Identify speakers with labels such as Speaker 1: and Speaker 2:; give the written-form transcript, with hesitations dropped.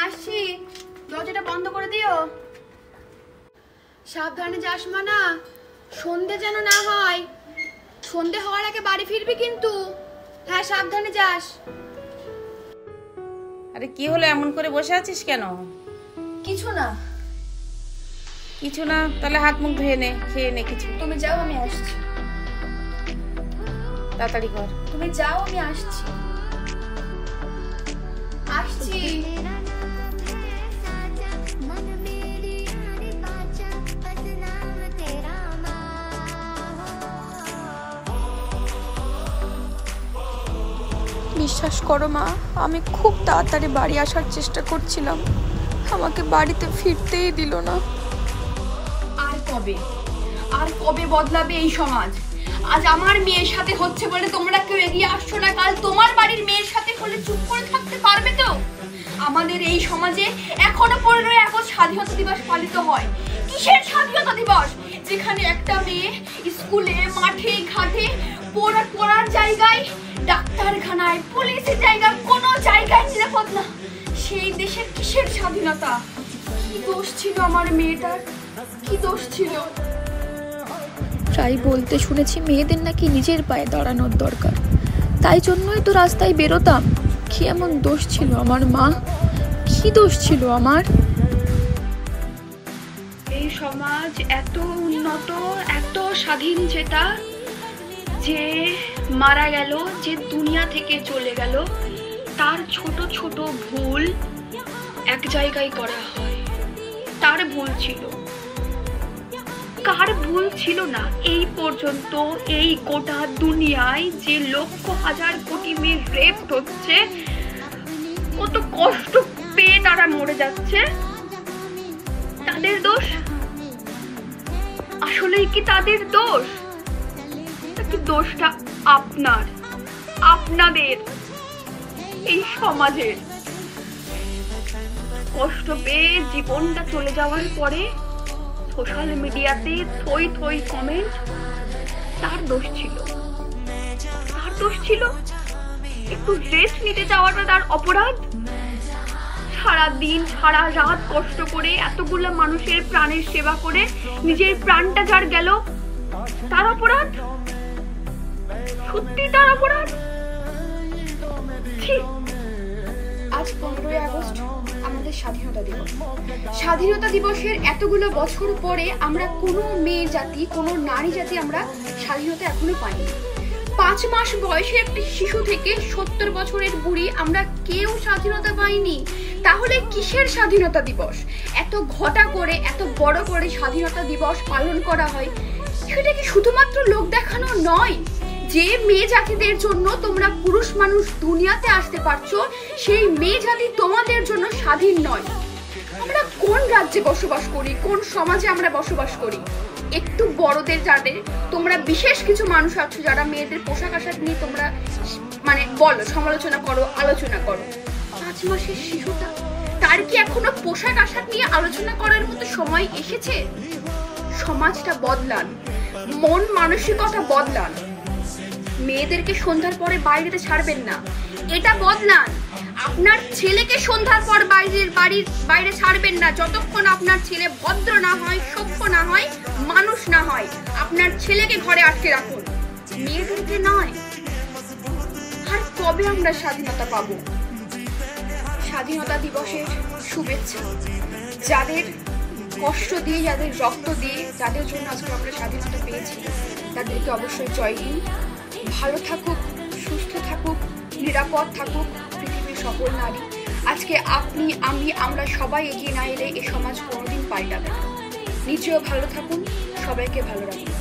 Speaker 1: আসছি, দরজাটা বন্ধ করে দিও। সাবধানে যাস মানা, সন্ধে যেন না হয়। সন্ধে হওয়ার আগে বাড়ি ফিরবি কিন্তু। হ্যাঁ, সাবধানে যাস।
Speaker 2: আরে কি হলো, এমন করে বসে আছিস কেন?
Speaker 1: কিছু না।
Speaker 2: কিছু না? তাহলে হাত মুখ ধুয়ে নে, খেয়ে নে কিছু।
Speaker 1: তুমি যাও, আমি আসছি।
Speaker 2: তাড়াতাড়ি কর।
Speaker 1: তুমি যাও, আমি আসছি। আসছি।
Speaker 3: বিশ্বাস করো মা, আমি খুব তাড়াতাড়ি বাড়ি আসার চেষ্টা করছিলাম, আমাকে বাড়িতে ফিরতেই দিল না।
Speaker 1: আর কবে বদলাবে এই সমাজ? আজ আমার মেয়ের সাথে হচ্ছে বলে তোমরা কেউ এগিয়ে আসছো না, কাল তোমার বাড়ির মেয়ের সাথে হলে চুপ করে থাকতে পারবে তো? আমাদের এই সমাজে এখনো 15 আগস্ট স্বাধীনতা দিবস পালিত হয়। কিসের স্বাধীনতা দিবস? যেখানে একটা মেয়ে স্কুলে, মাঠে, ঘাটে, পড়ার জায়গায়, ডাক্তারখানায়, পুলিশের জায়গায়, কোনো জায়গায় নিরাপদ না। সেই দেশের কিসের স্বাধীনতা? কি দোষ ছিল আমার মেয়েটার? কি দোষ ছিল?
Speaker 3: প্রায় বলতে শুনেছি মেয়েদের নাকি নিজের পায়ে দাঁড়ানোর দরকার, তাই জন্যই তো রাস্তায় বেরোতাম। কি এমন দোষ ছিল আমার মা? কি দোষ ছিল আমার?
Speaker 1: এই সমাজ এত উন্নত, এত স্বাধীন, যে মারা গেল, যে দুনিয়া থেকে চলে গেল, তার ছোট ছোট ভুল এক জায়গায় করা হয়। তার ভুল ছিল, কার ভুল ছিল না? এই পর্যন্ত এই গোটা দুনিয়ায় যে লক্ষ হাজার কোটি মেয়ে রেপ হচ্ছে, কত কষ্ট পেয়ে তারা মরে যাচ্ছে, তাদের দোষ? আসলেই কি তাদের দোষ? নাকি দোষটা আপনাদের, এই সমাজের? কষ্ট পেয়ে জীবনটা চলে যাওয়ার পরে সোশ্যাল মিডিয়াতে থই থই কমেন্ট, তার দোষ ছিল? তার দোষ ছিল? একটু রেস্ট নিতে যাওয়াটা তার অপরাধ? সারা দিন সারা রাত কষ্ট করে এতগুলো মানুষের প্রাণের সেবা করে নিজের প্রাণটা যার গেল, তার অপরাধ? সত্যি তার অপরাধ? আজ 15 আগস্ট আমাদের স্বাধীনতা দিবস। স্বাধীনতা দিবসের এতগুলো বছর পরে আমরা কোনো মেয়ে জাতি, কোনো নারী জাতি আমরা স্বাধীনতা এখনো পাইনি। 5 মাস বয়সে একটি শিশু থেকে 70 বছরের বুড়ি আমরা কেউ স্বাধীনতা পাইনি। তাহলে কিসের স্বাধীনতা দিবস? এত ঘটা করে, এত বড় করে স্বাধীনতা দিবস পালন করা হয়, সেটা কি শুধুমাত্র লোক দেখানো নয়? যে মেয়ে জাতিদের জন্য তোমরা পুরুষ মানুষ দুনিয়াতে আসতে পারছো, সেই মেয়ে জাতি তোমাদের জন্য স্বাধীন নয়। আমরা কোন রাজ্যে বসবাস করি, কোন সমাজে আমরা বসবাস করি? একটু বড়দের, যাদের তোমরা বিশেষ কিছু মানুষ আছো যারা মেয়েদের পোশাক আশাক নিয়ে তোমরা বলো, সমালোচনা করো, আলোচনা করো। 5 মাসের শিশুটা, তার কি এখনো পোশাক আশাক নিয়ে আলোচনা করার মতো সময় এসেছে? সমাজটা বদলান, মন মানসিকতা বদলান। মেয়েদেরকে সন্ধ্যার পরে বাইরেতে ছাড়বেন না, এটা বদলান। আপনার ছেলেকে সন্ধ্যার পর বাইরে ছাড়বেন না যতক্ষণ আপনার ছেলে ভদ্র না হয়, সভ্য না হয়, মানুষ না হয়। আপনার ছেলেকে ঘরে আটকে রাখুন, মেয়েদেরকে নয়। আর কবে আমরা স্বাধীনতা পাবো? স্বাধীনতা দিবসের শুভেচ্ছা। যাদের কষ্ট দিয়ে, যাদের রক্ত দিয়ে, যাদের জন্য আজকে আমরা স্বাধীনতা পেয়েছি, তাদেরকে অবশ্যই জয় হিন্দ। ভালো থাকুক, সুস্থ থাকুক, নিরাপদ থাকুক পৃথিবীর সকল নারী। আজকে আপনি, আমি, আমরা সবাই এগিয়ে না এলে এ সমাজ কোনোদিন পাল্টাবে না। নিজেও ভালো থাকুন, সবাইকে ভালো রাখুন।